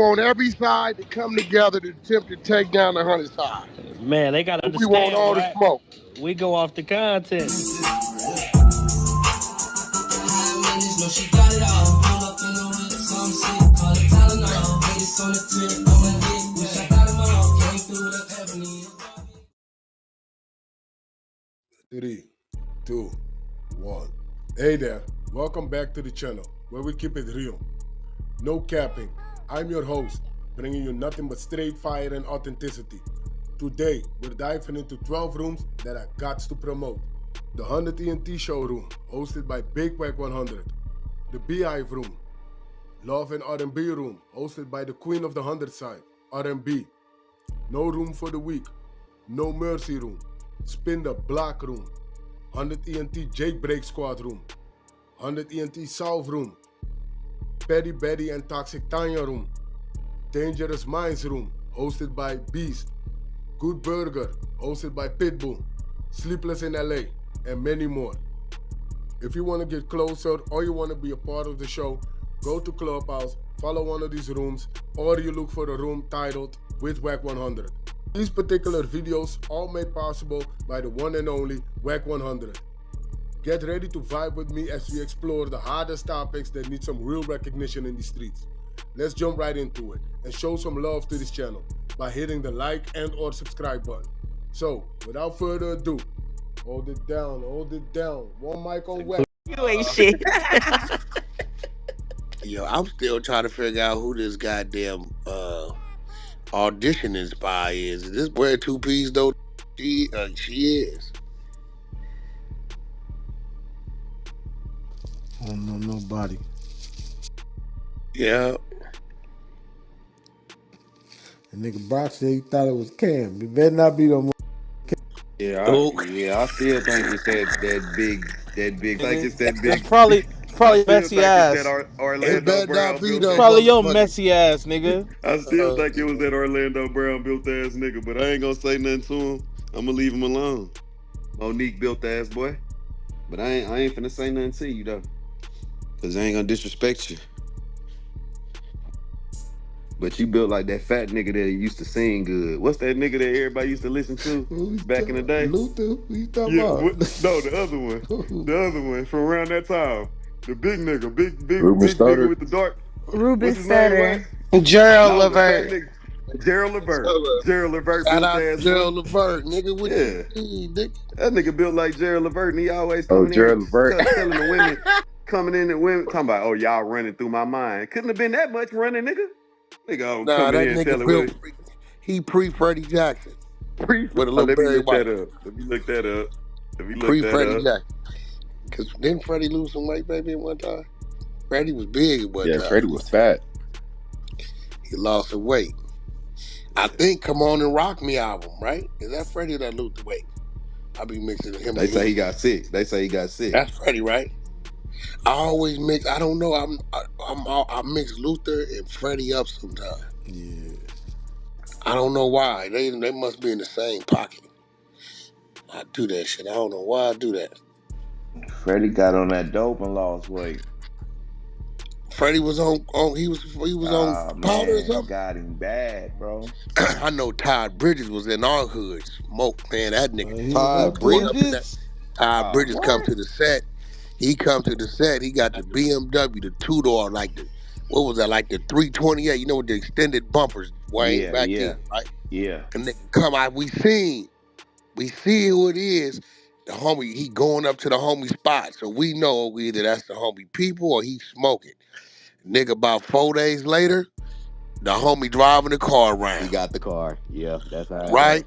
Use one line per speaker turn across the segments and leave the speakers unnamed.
want every side to come together to attempt to take down the 100 side.
Man, they gotta
We want
understand,
all the
right?
smoke.
We go off the content.
Three, two, one. Hey there, welcome back to the channel where we keep it real. No capping. I'm your host, bringing you nothing but straight fire and authenticity. Today, we're diving into 12 rooms that I got to promote. The 100 ENT showroom, hosted by Big Wack100. The Beehive room. Love and R&B room, hosted by the queen of the 100 side, R&B. No room for the weak. No mercy room. Spin the block room. 100 ENT Jailbreak Squad room. 100 ENT South room. Petty Betty and Toxic Tanya room. Dangerous Minds room, hosted by Beast. Good Burger, hosted by Pitbull. Sleepless in LA, and many more. If you want to get closer or you want to be a part of the show, go to Clubhouse, follow one of these rooms, or you look for a room titled with Wack100. These particular videos all made possible by the one and only Wack100. Get ready to vibe with me as we explore the hardest topics that need some real recognition in the streets. Let's jump right into it and show some love to this channel by hitting the like and or subscribe button. So, without further ado, hold it down. One mic on Wack.
You ain't shit.
Yo, I'm still trying to figure out who this goddamn auditioning spy is. Is this where 2P's though? She is.
I don't know nobody.
Yeah.
The nigga Brock said he thought it was Cam. It better not be no more.
Yeah, I still think it's that big. Like it's that big.
It's probably messy ass.
That
It
Orlando
better
Brown
not be
built
no
ass.
Probably your
motherfucker.
messy ass, nigga.
I still think it was that Orlando Brown built ass nigga, but I ain't gonna say nothing to him. I'm gonna leave him alone. Monique built ass boy, but I ain't finna say nothing to you though, cause I ain't gonna disrespect you. But you built like that fat nigga that used to sing good. What's that nigga that everybody used to listen to back in the day?
Luther? Who you talking
Yeah,
about?
no, the other one. The other one from around that time. The big nigga, big
Stutter.
nigga with the dark.
Ruben
What's his name,
Stutter.
man?
Gerald
No, the fat
Levert.
nigga. Gerald Levert. Gerald Levert
Shout
built
out to
ass
Gerald
boy.
Levert, nigga. What
Yeah.
you nigga?
That nigga built like Gerald Levert, and he always coming in telling the women, coming in and women talking about, oh, y'all running through my mind. Couldn't have been that much running, nigga. Nigga,
Nah,
coming
that
in
nigga
telling
built.
women.
He pre-Freddie Jackson. With a little
Let me
Barry
look
White.
that up. Let me look that up.
Pre-Freddie Jackson. Cause didn't Freddie lose some weight, baby, at one time? Freddie was big at one time.
Yeah, Freddie was fat.
He lost some weight. I think "Come On and Rock Me" album, right? Is that Freddie that lost the weight? I be mixing him.
They say he got sick. That's
Freddie, right? I always mix. I don't know. I mix Luther and Freddie up sometimes.
Yeah.
I don't know why. They must be in the same pocket. I do that shit. I don't know why I do that.
Freddie got on that dope and lost weight.
Freddie was on he was on powder or something.
Got him bad, bro.
I know Todd Bridges was in our hood. Smoke, man, that nigga.
Todd Bridges?
Todd Bridges come to the set. He come to the set. He got the BMW, the two-door, like the, what was that, like the 328, you know, with the extended bumpers, Wayne, back then, right?
Yeah.
And nigga come out, we see who it is. The homie, he going up to the homie spot. So we know either that's the homie people or he smoking. Nigga, about 4 days later, the homie driving the car around.
He got the car. Yeah, that's how.
Right?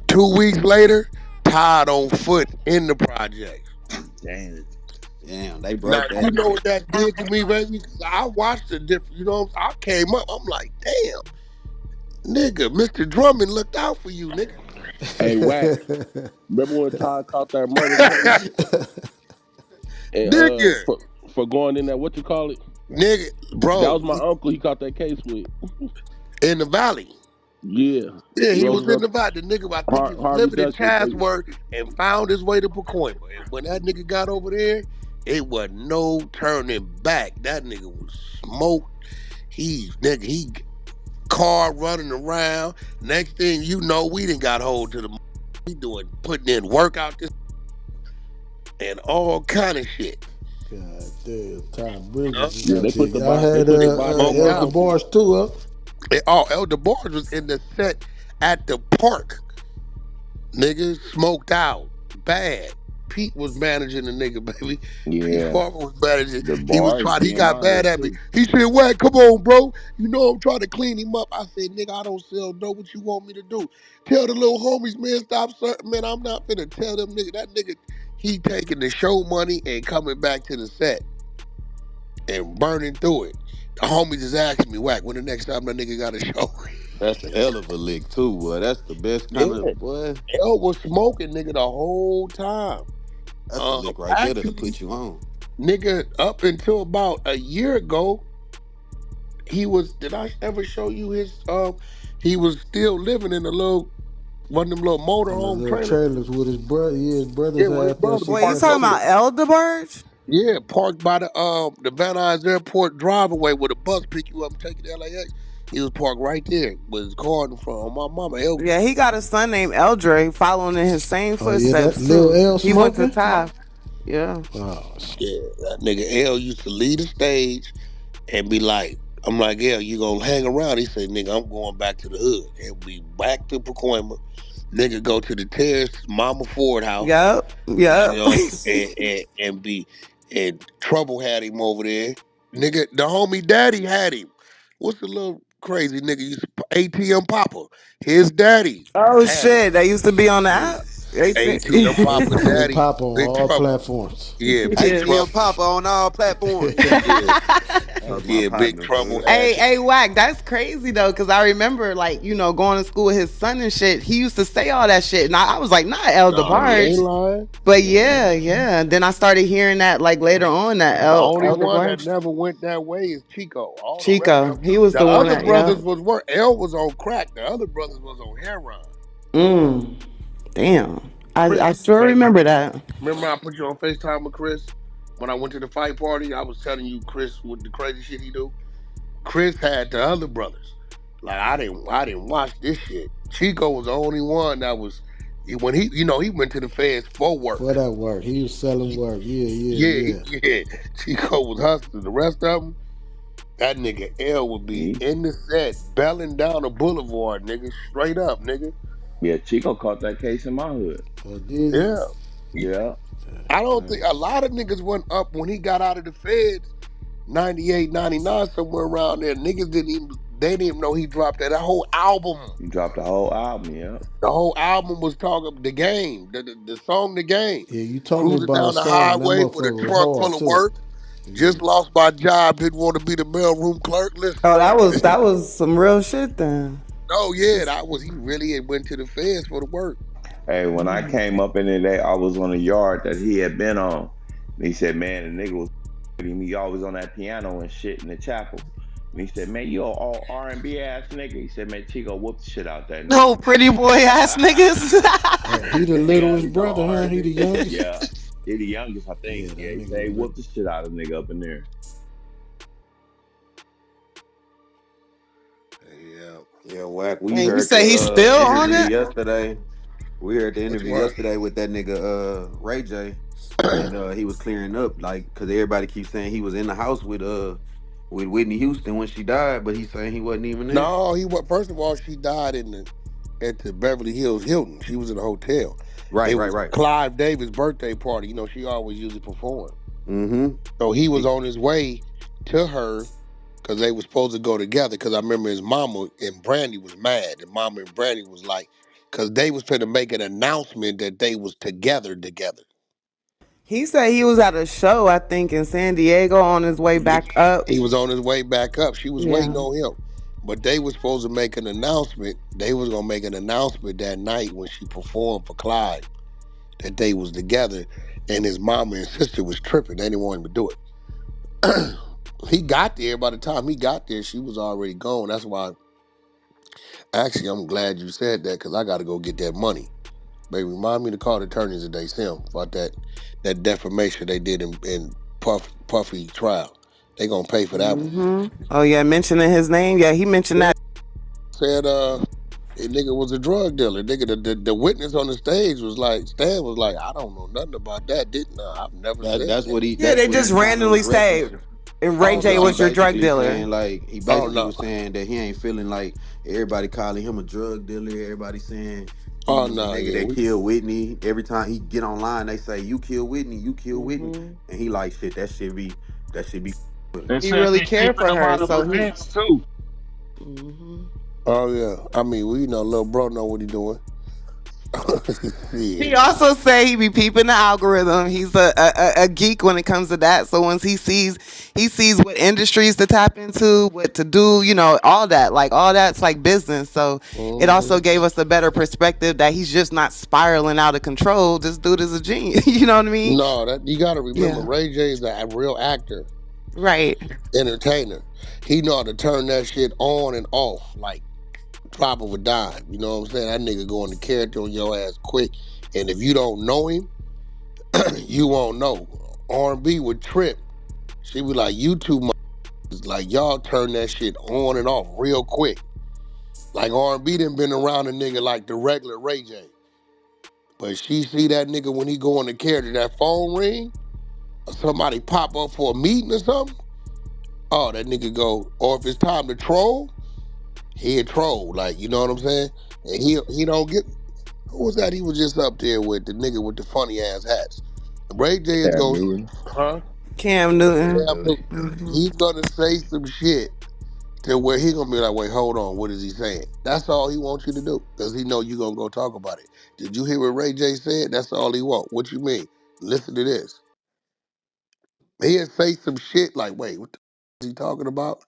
2 weeks later, Todd on foot in the project.
Damn, they broke
now,
that.
You know what that did to me, baby? I watched the different, you know, I came up, I'm like, damn, nigga, Mr. Drummond looked out for you, nigga.
Hey, Wack, remember when Todd caught that murder case? And,
nigga.
For going in there, what you call it?
Nigga, bro.
That was my uncle he caught that case with.
In the valley.
Yeah.
Yeah, he was in the valley. The nigga, I think he was living in
Dutchess,
Chatsworth and found his way to Pacoima. And when that nigga got over there, it was no turning back. That nigga was smoked. car running around. Next thing you know, we done got hold to the we putting in work out this and all kind of shit.
God damn, Ty
You know?
Bridges
Yeah,
out
they
there.
put the
Y'all
body. They
had
put the body in
Smoked
El
water
out.
too.
DeBarge too, huh?
Oh, El DeBarge was in the set at the park. Nigga smoked out. Bad. Pete was managing the nigga, baby. Pete
Yeah,
Farmer was managing.
the
He was
bars
trying, he
be in
got
my
mad
hood
at me.
too.
He said, Wack, come on, bro. You know I'm trying to clean him up. I said, nigga, I don't sell dope. What you want me to do? Tell the little homies, man, stop certain. Man, I'm not finna tell them nigga. That nigga, he taking the show money and coming back to the set and burning through it. The homies is asking me, Wack, when the next time that nigga got a show?
That's a hell of a lick too, boy. That's the best kind
Yeah.
of boy.
L was smoking, nigga, the whole time.
That's a lick right there that'll
Actually,
put you on.
nigga, up until about a year ago, he was. Did I ever show you his? He was still living in a little one of them little
On the
motorhome
little
trailers.
trailers with his brother. Yeah, his
Yeah,
brothers
with his
had that
brother
shit
Wait, you
parked
back
talking
over
there.
about
there.
El DeBarge?
Yeah, parked by the Van Nuys Airport driveway where the bus pick you up and take you to LAX. He was parked right there with his car in front. On my mama, L.
Yeah, he got a son named Eldre following in his same
Oh yeah, that
footsteps
Lil
too.
L
He went to
smoking.
Taft. Yeah.
Oh shit.
Yeah, that nigga L used to lead the stage and be like, I'm like, yeah, you gonna hang around? He said, nigga, I'm going back to the hood. And we back to Pacoima. Nigga go to the terrace, Mama Ford house,
Yep.
you
Yep.
know, and Trouble had him over there. Nigga, the homie daddy had him. What's the little crazy nigga used to ATM Papa? His daddy
Oh
had him.
shit, they used to be on the
Yeah.
app. They say-
ATM Papa
ATM
daddy,
Pop on
Big
all
Trouble.
platforms.
Yeah, Big
yeah.
ATM
Trouble.
Papa on all platforms.
Yeah,
That was my
yeah, Big
partner,
Trouble
fool.
had
Hey,
him.
hey, Wack, that's crazy though, cause I remember like going to school with his son and shit. He used to say all that shit, and I was like, not El
No, he ain't
DeBarge,
lying.
but yeah, yeah. Then I started hearing that like later on that
The
El
only
El
one that
DeBarge,
never went that way is Chico. All the rest
Chico,
of them,
he was
the
the one
other
that yeah.
brothers was work. L was on crack. The other brothers was on heroin.
Mm, damn, I
Chris,
sure
baby,
remember that.
remember I put you on FaceTime with Chris when I went to the fight party? I was telling you Chris with the crazy shit he do. Chris had the other brothers. Like I didn't watch this shit. Chico was the only one that was when he went to the feds for
For
work.
that work, he was selling work. Yeah,
Yeah,
yeah,
yeah. Chico was hustling. The rest of them, that nigga L would be
he,
in the set, belling down a boulevard, nigga, straight up, nigga.
yeah. Chico caught that case in my hood.
yeah. Or did he?
Yeah.
Yeah,
I don't think
Nice.
a lot of niggas went up when he got out of the feds, 98, 99, somewhere around there. Niggas they didn't even know he dropped that whole album.
he dropped the whole album. Yeah,
The whole album was talking the game, the song, the game.
Yeah, you told me
Cruising
about a
down the
song. That
highway with a
motherfucker was
truck
hard
full of
too.
work.
Yeah.
Just lost my job, didn't want to be the mailroom clerk. Listen.
Oh, that was some real shit then.
Oh yeah, that was he really had went to the feds for the work.
hey, when I came up in there, I was on a yard that he had been on. And he said, man, the nigga was he always on that piano and shit in the chapel. And he said, man, you all R&B ass nigga. He said, man, Chico whooped the shit out that nigga.
No pretty boy ass niggas.
Oh, he the
Yeah,
littlest
he's all
brother, huh? He
R&B.
the youngest.
Yeah, he the youngest, I
Yeah,
think.
that
Yeah, he
nigga
said he
was
whooped the shit out of the nigga up in there.
Yeah.
Yeah, Wack. We
And you
heard
say he's
the
still on
interview
it?
yesterday. We heard the
Which
interview
one?
yesterday with that nigga Ray J, and he was clearing up like because everybody keeps saying he was in the house with Whitney Houston when she died, but he's saying he wasn't even there.
No, he was. First of all, she died at the Beverly Hills Hilton. She was in a hotel.
Right,
It
right,
was
right.
Clive Davis' birthday party. She always usually perform.
Mm-hmm.
So he was on his way to her because they were supposed to go together. Because I remember his mama and Brandy was mad. And mama and Brandy was like, because they was trying to make an announcement that they was together.
He said he was at a show, I think, in San Diego on his way back up.
He was on his way back up. She was
Yeah.
waiting on him. But they was supposed to make an announcement. They was gonna make an announcement that night when she performed for Clyde that they was together, and his mama and sister was tripping. They didn't want him to do it. He got there. By the time he got there, she was already gone. That's why. Actually, I'm glad you said that because I got to go get that money. Baby, remind me to call the attorneys today, Sim, about that defamation they did in Puffy trial. They gonna pay for that one.
Oh yeah, mentioning his name. Yeah, he mentioned that.
said the nigga was a drug dealer. Nigga, the witness on the stage was like, Stan was like, I don't know nothing about that, didn't I? I've never
That
said
that's
that.
what he
Yeah,
that's
they
what he
just
kind of
randomly say,
referenced.
and Ray
Oh
J
Because he
no.
was your drug
basically
dealer.
saying like he
Oh
basically
no.
was saying that he ain't feeling like everybody calling him a drug dealer. Everybody saying he
Oh
was the
no,
nigga
yeah.
that killed Whitney. Every time he get online, they say you kill Whitney, you kill Whitney,
Hmm.
and he like shit. That should be with him.
They
He
said
really
he
cared
keeping
for
them
her,
out of
so he.
events too.
Hmm.
Oh yeah. I mean, we know little bro know what he doing.
He
Shit.
also say he be peeping the algorithm. He's a geek when it comes to that. So once he sees what industries to tap into, what to do, all that. Like all that's like business. So it
Hmm.
also gave us a better perspective that he's just not spiraling out of control. This dude is a genius. You know what I mean?
No, that you gotta remember
Yeah.
Ray J is a real actor,
Right.
entertainer. He know how to turn that shit on and off like drop of a dime. You know what I'm saying? That nigga go into character on your ass quick. And if you don't know him, you won't know. R&B would trip. She be like, you two like y'all turn that shit on and off real quick. Like R&B done been around a nigga like the regular Ray J. But she see that nigga when he go into character, that phone ring, or somebody pop up for a meeting or something. Oh, that nigga go, or if it's time to troll, he a troll. Like, you know what I'm saying? And he don't get, who was that he was just up there with, the nigga with the funny ass hats? Ray J is
Cam
going,
Newton.
huh?
Cam Newton.
Cam Newton.
Hmm.
He's gonna say some shit to where he gonna be like, wait, hold on, what is he saying? That's all he wants you to do, because he know you gonna go talk about it. Did you hear what Ray J said? That's all he want. What you mean? Listen to this. He'll say some shit like, wait, what the is he talking about?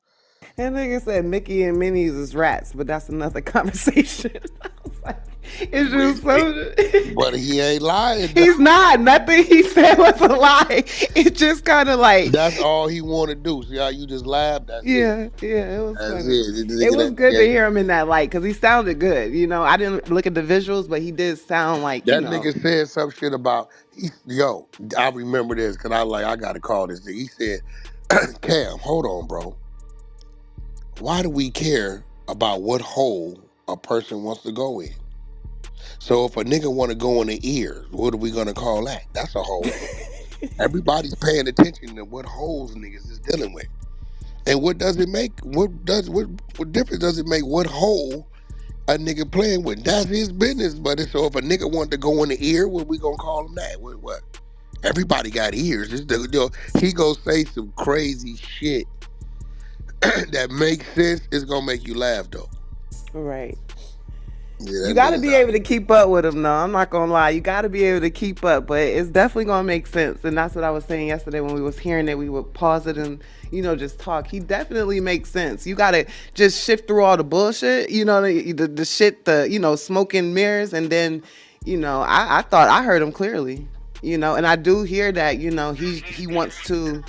That nigga said Mickey and Minnie's is rats, but that's another conversation. I was like, it's just so.
But he ain't lying though.
He's not. Nothing he said was a lie. It just kind of like,
That's all he want to do. See how you just laugh? That's it.
yeah, yeah, it was
That's
funny.
it. The
It
nigga
was
that
good to
nigga,
hear him in that light because he sounded good. I didn't look at the visuals, but he did sound like,
that nigga said some shit about yo. I remember this because I gotta call this. He said, Cam, hold on, bro. Why do we care about what hole a person wants to go in? So if a nigga want to go in the ear, what are we gonna call that? That's a hole. Everybody's paying attention to what holes niggas is dealing with. And what does it make? What difference does it make? What hole a nigga playing with? That's his business, buddy. So if a nigga want to go in the ear, what we gonna call him that? What? Everybody got ears. He gonna say some crazy shit that makes sense. It's gonna make you laugh though.
right.
Yeah,
You
that
got to
nigga's
be
out.
able to keep up with him, though. I'm not gonna lie. You got to be able to keep up, but it's definitely gonna make sense. And that's what I was saying yesterday when we was hearing it. We would pause it and just talk. He definitely makes sense. You got to just shift through all the bullshit. The shit, the smoke and mirrors, and then I thought I heard him clearly. And I do hear that. He wants to.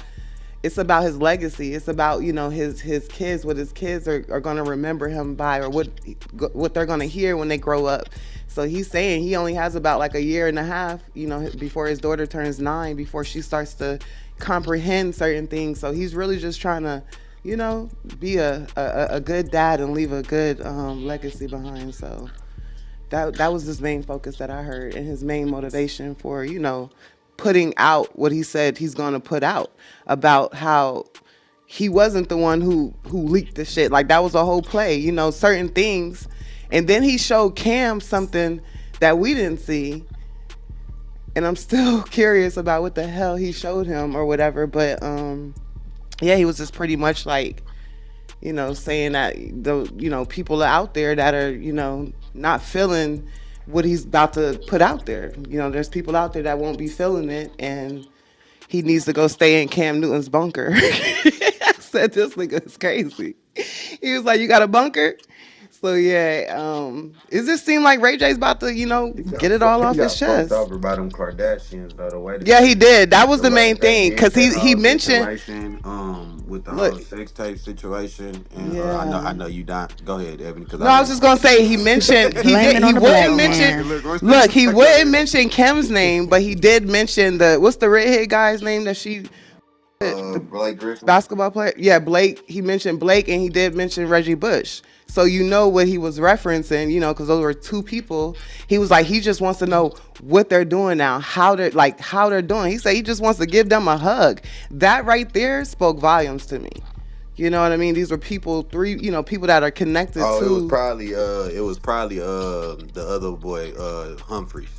It's about his legacy. It's about his kids, what his kids are going to remember him by, or what they're going to hear when they grow up. So he's saying he only has about like a year and a half, before his daughter turns 9, before she starts to comprehend certain things. So he's really just trying to, be a good dad and leave a good legacy behind. So that was his main focus that I heard, and his main motivation for putting out what he said he's gonna put out about how he wasn't the one who leaked the shit. Like that was a whole play, certain things, and then he showed Cam something that we didn't see, and I'm still curious about what the hell he showed him or whatever. But yeah, he was just pretty much like saying that the people are out there that are not feeling what he's about to put out there. There's people out there that won't be feeling it, and he needs to go stay in Cam Newton's bunker. I said this nigga is crazy. He was like, "You got a bunker?" So yeah, it just seemed like Ray J's about to get it all
He
off his
got fucked
chest.
over by them Kardashians though. The way
Yeah, he did. That was
the
the
way
main
that they
thing
did
because
that
he
whole
mentioned.
situation, with the
Look,
whole sex tape situation, and I
yeah.
know you not. Go ahead, Evan, because
No,
I
I was
know.
just gonna say he mentioned
Blame it
he
on the
wouldn't
black
mention.
man.
Look, he
Go
wouldn't
ahead.
mention Kim's name, but he did mention what's the redhead guy's name that she. The
Blake Griffin.
basketball player. Yeah, Blake. He mentioned Blake, and he did mention Reggie Bush. So you know what he was referencing, because those were two people. He was like, he just wants to know what they're doing now, how they're doing. He said he just wants to give them a hug. That right there spoke volumes to me. You know what I mean? These were people, people that are connected
Oh,
to.
it was probably the other boy, Humphreys,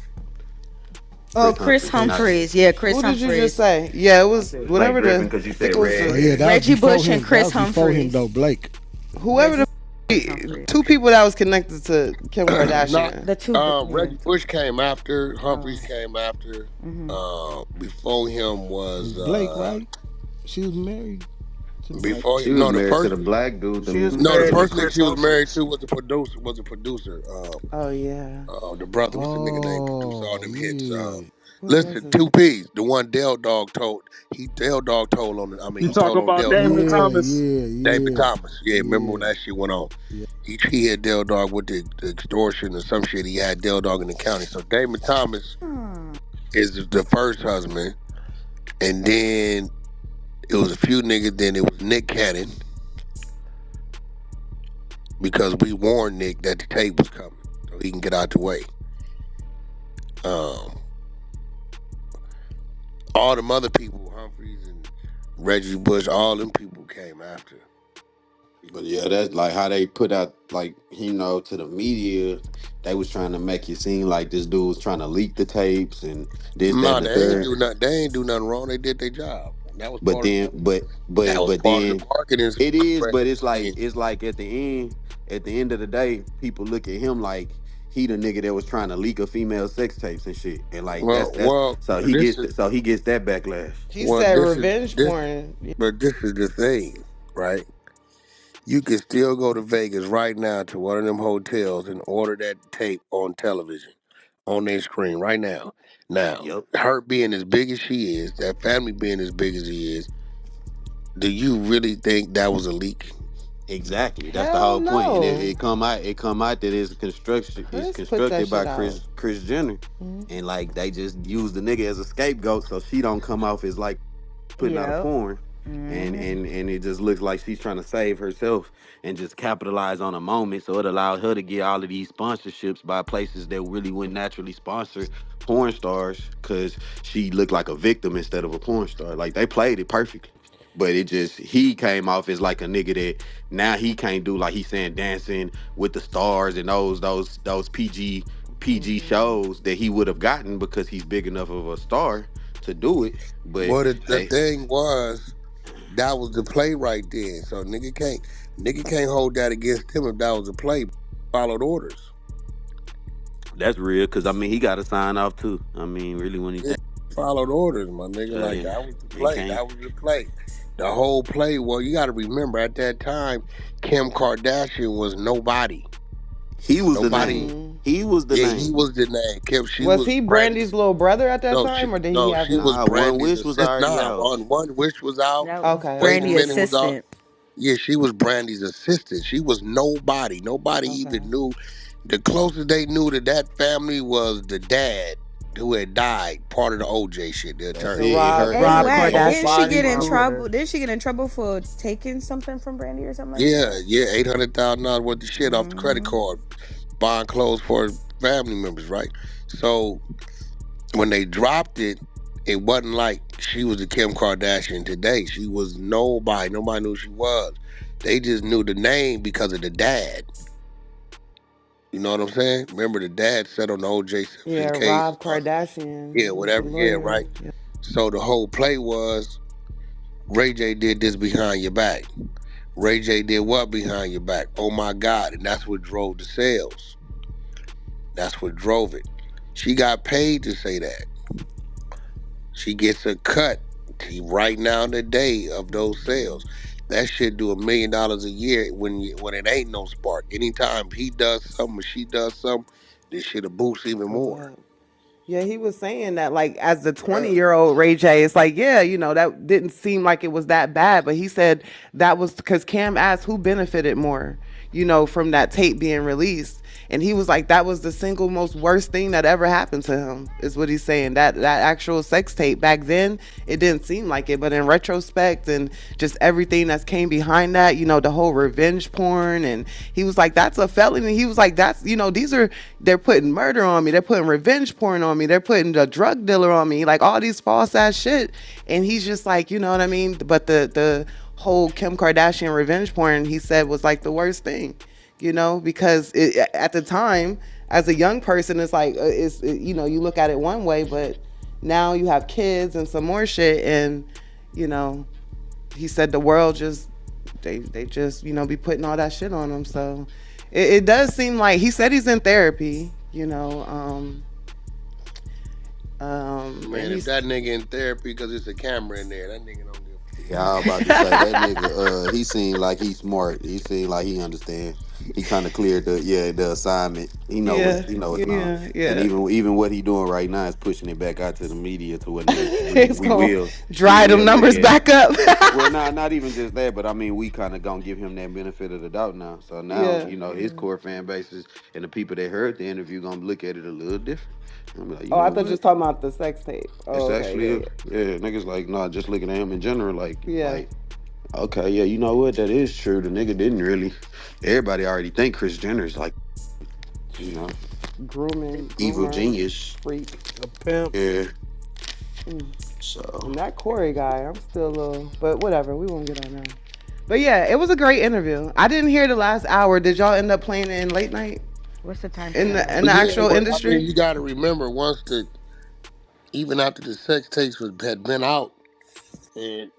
Oh,
Chris
Chris
Humphreys, not
Humphreys. Yeah, Chris
Who did you just
Humphreys.
say? Yeah, it
I
was
said Blake
whatever
Griffin
the.
because you
I think
said
it was
Oh
red
the
yeah,
hair.
that was
Reggie
before
Bush and
him. That
Chris
was before him
Humphreys.
though, Blake.
whoever
Reggie
the
Humphreys.
two people that was connected to Kim
Not
Kardashian.
The two. Yeah.
Reggie Bush came after.
Oh.
Humphreys came after.
Mm-hmm.
Before him
Was
was
Blake right? She was married to Blake.
before
She
him.
was
No, the
married to
first
the black dude.
She was
no, the
married to
first nigga
Chris
she was married
Humphries.
to was a producer. Was a producer.
Oh yeah.
The brother. What's the nigga name? Producer all
Oh
them hits.
yeah.
What was
Listen,
it?
two P's. The one Dell Dog told. Dell Dog told on. I mean,
You
he
talk
told on
about
Dell Dog.
Damon
Yeah,
Thomas.
yeah,
David
yeah,
Thomas. Yeah, remember when
yeah,
that shit went on?
yeah.
He hit Dell Dog with the extortion or some shit. He had Dell Dog in the county. So Damon Thomas
Hmm.
is the first husband, and then it was a few niggas. Then it was Nick Cannon because we warned Nick that the tape was coming, so he can get out the way. Um, all them other people, Humphreys and Reggie Bush, all them people came after.
But yeah, that's like how they put out, like, to the media. They was trying to make it seem like this dude was trying to leak the tapes and this, that,
No,
and the
they ain't
third.
do nothing. They ain't do nothing wrong. They did their job. That was
But
part of
then,
that was
but
part of the
then
marketing
it is.
spread.
But
I mean,
it's like at the end of the day, people look at him like he the nigga that was trying to leak a female sex tapes and shit, and like that's
well,
so
this is
he gets that backlash.
He
well,
said revenge
this,
porn.
but this is the thing, right? You can still go to Vegas right now to one of them hotels and order that tape on television, on their screen right now. Now,
Yep.
her being as big as she is, that family being as big as he is, do you really think that was a leak?
Exactly. That's the
Hell
whole point. And
no.
it come out that it's
Chris put that
constructed by
shit out.
Chris Jenner.
Mhm.
And like they just use the nigga as a scapegoat so she don't come off as like putting out a
Yep.
porn. And
Mm-hmm.
and it just looks like she's trying to save herself and just capitalize on a moment. So it allowed her to get all of these sponsorships by places that really wouldn't naturally sponsor porn stars because she looked like a victim instead of a porn star. Like they played it perfectly. But it just he came off as like a nigga that now he can't do, like he's saying, dancing with the stars and those PG shows that he would have gotten because he's big enough of a star to do it. But
Well, the
hey,
thing was, that was the play right then. So nigga can't hold that against him if that was a play. Followed orders.
that's real because I mean he got to sign off too. I mean, really, when he
Yeah,
think,
followed orders, my nigga. Like
yeah,
that was the
he
play.
can't.
That was the play. The whole play. Well, you got to remember at that time, Kim Kardashian was nobody.
He was the
Nobody.
name.
Mm.
He was the
Yeah, he
name.
was the name. Kim. She
Was
was
he
Brandy's.
Brandy's little brother at that
No, she
time, or did he
no,
have
she
his?
was
Nah, One
Brandy's
Wish was
assistant.
already
Nah,
out.
one wish was out.
That was
Okay,
Wait a
Brandy
minute was out.
assistant.
Yeah, she was Brandy's assistant. She was nobody. Nobody
okay,
even knew. The closest they knew to that family was the dad who had died, part of the OJ shit, the
That's
the
attorney.
it.
Rob
Hey,
Her
Rob
Wack, didn't she
Kardashian.
get
Nobody
in
Rob
knew.
trouble?
Kardashian.
Didn't she get in trouble for taking something from Brandy or something like
Yeah,
that?
yeah, $800,000 worth of shit off the credit
Mm-hmm.
card, buying clothes for family members, right? So when they dropped it, it wasn't like she was the Kim Kardashian today. She was nobody. Nobody knew who she was. They just knew the name because of the dad. You know what I'm saying? Remember the dad sat on the O.J. Simpson
Yeah,
case.
Rob Kardashian.
Yeah,
He was the
whatever. Yeah,
lawyer.
right.
Yeah.
So the whole play was Ray J did this behind your back. Ray J did what behind your back? Oh my God. And that's what drove the sales. That's what drove it. She got paid to say that. She gets a cut right now in the day of those sales. That shit do $1 million a year when it ain't no spark. Anytime he does something or she does something, this shit'll boost even
Go
more.
up. Yeah, he was saying that like as the
Yeah.
20-year-old Ray J, it's like, yeah, that didn't seem like it was that bad, but he said that was because Cam asked who benefited more. from that tape being released. And he was like, that was the single most worst thing that ever happened to him, is what he's saying. That actual sex tape back then, it didn't seem like it, but in retrospect and just everything that's came behind that, the whole revenge porn, and he was like, that's a felony. He was like, that's they're putting murder on me, they're putting revenge porn on me, they're putting a drug dealer on me, like all these false ass shit. And he's just like, you know what I mean? But the whole Kim Kardashian revenge porn, he said, was like the worst thing, because at the time, as a young person, it's like, you look at it one way, but now you have kids and some more shit. And, you know, he said the world just, they just, be putting all that shit on them. So it does seem like, he said he's in therapy,
Man,
and
if
he's,
that nigga in therapy because it's a camera in there, that nigga don't give
Yeah, I was about to say that nigga. He seemed like he's smart. He seemed like he understand. He kind of cleared the assignment. He know
yeah,
what's on.
yeah,
And
yeah.
even what he doing right now is pushing it back out to the media to where niggas
It's gonna
we
dry them
will look
numbers
at it.
back up.
Well, not even just that, but I mean we kind of gonna give him that benefit of the doubt now. So now
Yeah.
his core fan bases and the people that heard the interview gonna look at it a little different. I'm like, you
Oh, I
know
thought you
what?
was talking about the sex tape.
It's
Oh,
actually
okay,
yeah, niggas like nah, just looking at him in general
yeah,
like okay, yeah, you know what? That is true. The nigga didn't really. Everybody already think Chris Jenner's like, you know,
yeah. Grooming,
evil
groomer,
genius.
freak.
A pimp.
Yeah.
Mm.
So
And that Corey guy, I'm still a little, but whatever. We won't get on that. But yeah, it was a great interview. I didn't hear the last hour. Did y'all end up playing it in late night
What's the time for
in
that?
the in
But
the
yeah,
actual
but I mean,
industry?
you got to remember even after the sex tapes had been out and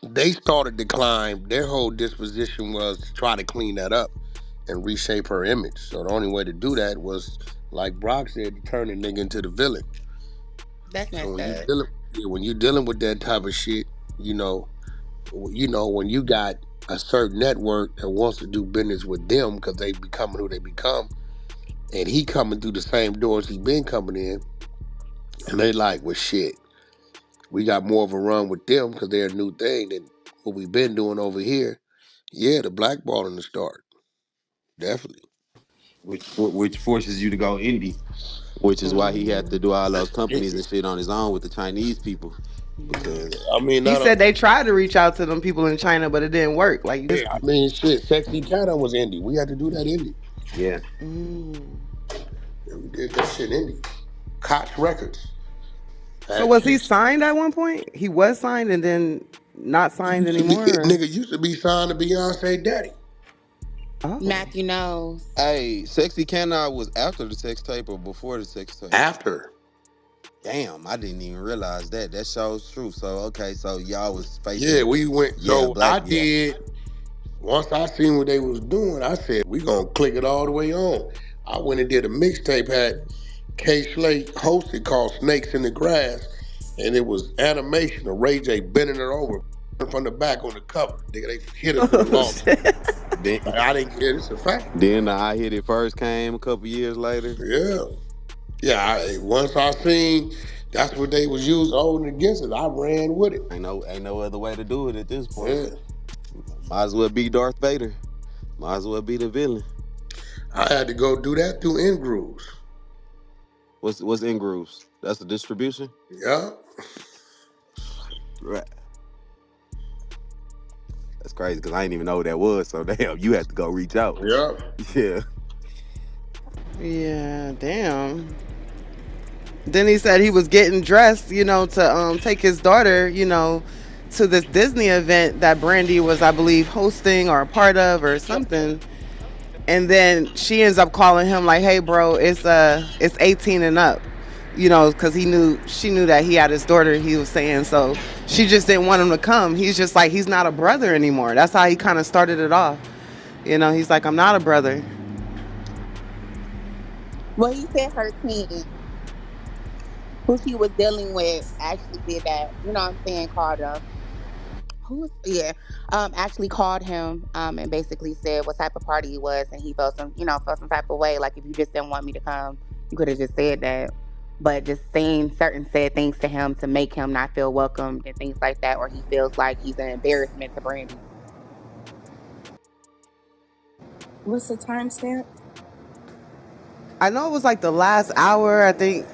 they started to climb, their whole disposition was to try to clean that up and reshape her image. So the only way to do that was, like Brock said, to turn the nigga into the villain.
That's
So
messed up.
when you dealing with that type of shit, you know, when you got a certain network that wants to do business with them because they becoming who they become, and he coming through the same doors he been coming in, and they like, well, shit, we got more of a run with them because they're a new thing than what we've been doing over here. Yeah, the blackballing to start, definitely.
which forces you to go indie, which is why he had
Hmm.
to do all those companies and shit on his own with the Chinese people because
I mean,
He
not
said
only
they tried to reach out to them people in China, but it didn't work. Like you just.
yeah, I mean, shit, Sexy Counter was indie. We had to do that indie.
yeah,
Mm.
Yeah, we did that shit indie. Koch Records.
So
Had
was he
Chico.
signed at one point? He was signed and then not signed anymore.
Nigga used to be signed to Beyonce Daddy.
Oh,
Matthew knows.
hey, Sexy Canard was after the sex tape or before the sex tape?
After.
Damn, I didn't even realize that. That shows true. So okay, so y'all was
Yeah,
facing,
we went.
yeah,
So
black,
I
yeah.
did. Once I seen what they was doing, I said, we gonna click it all the way on. I went and did a mixtape, had K Slate hosted called Snakes in the Grass, and it was animation of Ray J bending her over from the back on the cover. Nigga, they hit us with a
oh
lawsuit.
shit.
Then,
Like, I didn't care, this a fact.
then the I Hit It First came a couple years later.
Yeah. Yeah, once I seen that's what they was using holding against us, I ran with it.
Ain't no other way to do it at this point.
Yeah.
Might as well be Darth Vader. Might as well be the villain.
I had to go do that through In Grooves.
What's in grooves? That's the distribution.
Yeah.
Right. That's crazy because I didn't even know what that was. So damn, you had to go reach out.
Yeah.
Yeah.
Yeah, damn. Then he said he was getting dressed, to take his daughter, to this Disney event that Brandy was, I believe, hosting or a part of or something. And then she ends up calling him like, "Hey, bro, it's 18 and up." Because she knew that he had his daughter. He was saying so. She just didn't want him to come. He's just like he's not a brother anymore. That's how he kind of started it off. He's like, "I'm not a brother."
Well, he said her team, who she was dealing with, actually did that. You know what I'm saying? Called him. Who was yeah? Actually called him and basically said what type of party it was, and he felt some type of way. Like if you just didn't want me to come, you could have just said that. But just saying certain said things to him to make him not feel welcomed and things like that, or he feels like he's an embarrassment to Brandy.
What's the timestamp?
I know it was like the last hour, I think.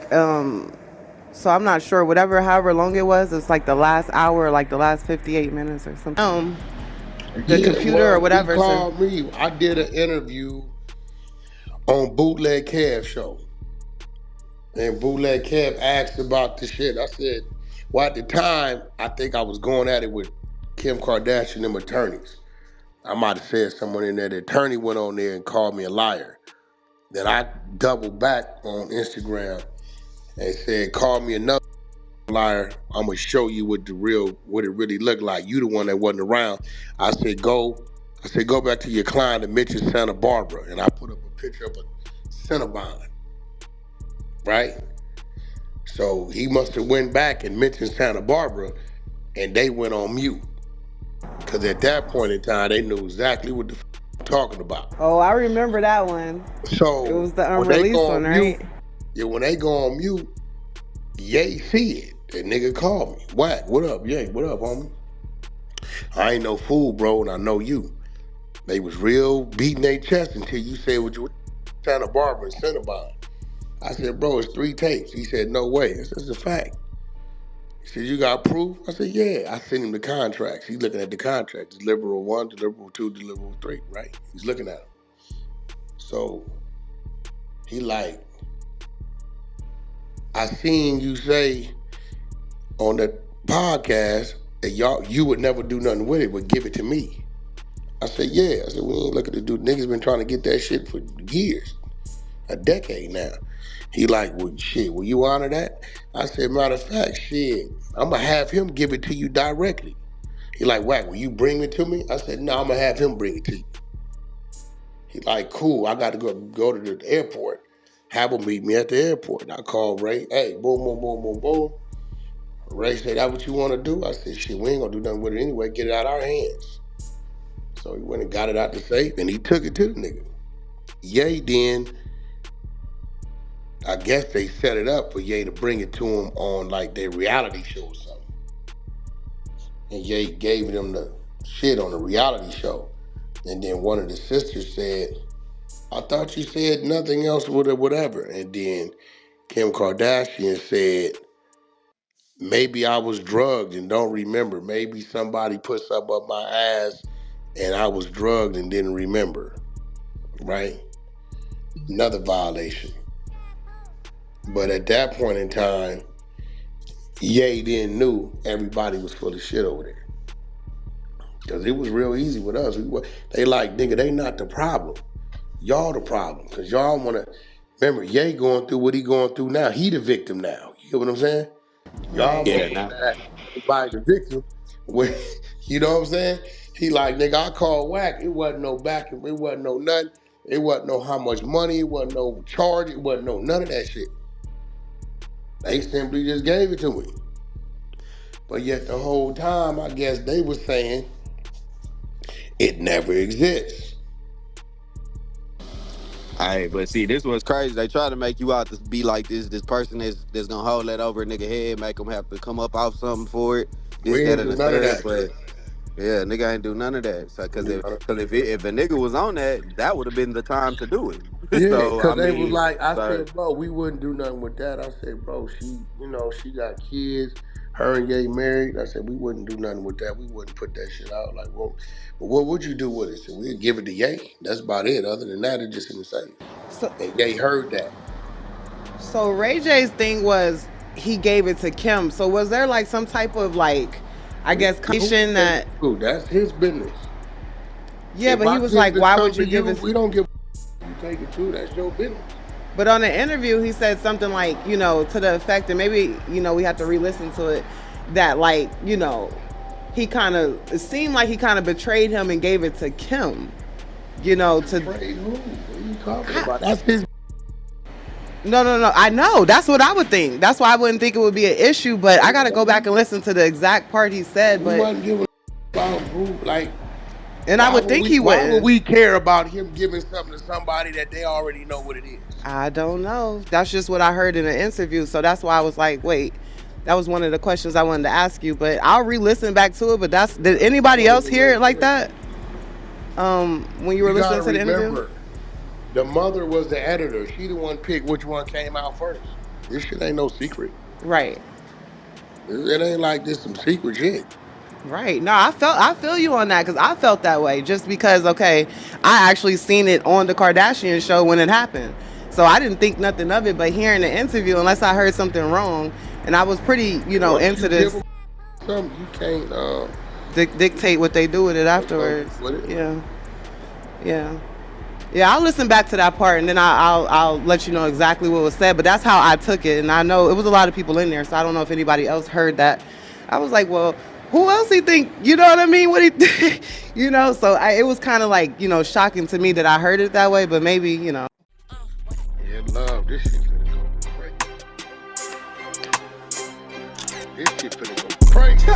So I'm not sure. Whatever, however long it was, it's like the last hour, like the last 58 minutes or something. The
Yeah,
computer or
well, he
whatever. So,
called me. I did an interview on Bootleg Kev show. And Bootleg Kev asked about the shit. I said, well, at the time, I think I was going at it with Kim Kardashian and them attorneys. I might have said someone in there. The attorney went on there and called me a liar. Then I doubled back on Instagram and said, call me another liar. I'm gonna show you what it really looked like. You the one that wasn't around. I said, go back to your client and mention Santa Barbara. And I put up a picture of a Cinnabon, right? So he must have went back and mentioned Santa Barbara, and they went on mute. Because at that point in time, they knew exactly what the I'm talking about.
oh, I remember that one. It
So
was the
when they
unreleased
go
one,
on mute,
right?
yeah, when they go on mute, Ye see it. That nigga called me. Wack, what up, Ye? What up, homie? I ain't no fool, bro, and I know you. They was real beating their chest until you said what you were Santa Barbara and Cinnabon. I said, bro, it's 3 tapes. He said, no way. This is a fact. He said, you got proof? I said, yeah. I sent him the contracts. He's looking at the contracts. Deliverable 1, deliverable 2, deliverable 3, right? He's looking at them. So he like, I seen you say on the podcast that you would never do nothing with it, but give it to me. I said, yeah. I said, we ain't looking to do. Niggas been trying to get that shit for years, a decade now. He like, well, shit, will you honor that? I said, matter of fact, shit, I'm gonna have him give it to you directly. He like, Wack, will you bring it to me? I said, no, I'm gonna have him bring it to you. He like, cool, I got to go to the airport. Have him meet me at the airport. And I called Ray, hey, boom, boom, boom, boom, boom. Ray said, that what you want to do? I said, shit, we ain't gonna do nothing with it anyway. Get it out of our hands. So he went and got it out the safe, and he took it to the nigga. Ye then, I guess they set it up for Ye to bring it to him on like their reality show or something. And Ye gave them the shit on the reality show. And then one of the sisters said, I thought you said nothing else with it, whatever. And then Kim Kardashian said, maybe I was drugged and don't remember. Maybe somebody put something up my ass and I was drugged and didn't remember. Right? Another violation. But at that point in time, Ye then knew everybody was full of shit over there. Because it was real easy with us. They like, nigga, they not the problem. Y'all the problem. Because y'all want to, remember, Ye going through what he going through now. He the victim now. You get what I'm saying? Y'all
Right.
Yeah,
motherfuckers
nah.
that everybody the victim. When, you know what I'm saying? He like, nigga, I called Wack. It wasn't no backing. It wasn't no nothing. It wasn't no how much money. It wasn't no charge. It wasn't no none of that shit. They simply just gave it to me. But yet the whole time, I guess they were saying it never exists.
Hey, but see, this was crazy. They try to make you out to be like this person that's gonna hold that over a nigga head, make him have to come up off something for it, this,
We
that,
ain't
and
do
the
none of
third.
that.
But yeah, nigga ain't do none of that. So, cause
You
if
know?
cause if a nigga was on that, that would have been the time to do it.
Yeah,
So I
because they was
mean,
like, I
so
said, bro, we wouldn't do nothing with that. I said, bro, she, she got kids. Her and Ye married. I said, we wouldn't do nothing with that. We wouldn't put that shit out. Like, well, but what would you do with it? So we'd give it to Ye. That's about it. Other than that, it's just in the safe.
So,
And Ye heard that.
so Ray J's thing was he gave it to Kim. So was there like some type of like, I
We
guess,
don't know who
conversation
he gave it
that,
to. That's his business.
yeah,
If
but he
I
was
give
like,
it
why would
something
you
to
give
you,
it?
we don't give you take it to. That's your business.
But on the interview, he said something like, to the effect, and maybe, we have to re-listen to it, that like, it seemed like he kind of betrayed him and gave it to Kim, to,
Betrayed who? What are you talking about? That's his.
no, no, no. I know. That's what I would think. That's why I wouldn't think it would be an issue, but I got to go back and listen to the exact part he said,
We
but,
wasn't giving about who. Like,
and I would think he
why would
wouldn't.
we care about him giving something to somebody that they already know what it is?
I don't know. That's just what I heard in the interview. So that's why I was like, wait, that was one of the questions I wanted to ask you. But I'll re-listen back to it. But did anybody else hear it like that? when you were
You
listening
gotta
to the interview?
remember, the mother was the editor. She the one picked which one came out first. This shit ain't no secret.
Right.
It ain't like this some secret shit.
Right. No, I feel you on that because I felt that way just because okay, I actually seen it on the Kardashian show when it happened. So I didn't think nothing of it, but hearing the interview, unless I heard something wrong, and I was pretty,
Once
into
you give
this
them something, you can't
dictate what they do with it afterwards.
with it.
Yeah. Yeah. Yeah, I'll listen back to that part and then I'll let you know exactly what was said. But that's how I took it, and I know it was a lot of people in there, so I don't know if anybody else heard that. I was like, well, who else he think? You know what I mean? What he, So it was kind of like shocking to me that I heard it that way. But maybe
Yeah, love, this shit finna go crazy. This shit finna go crazy.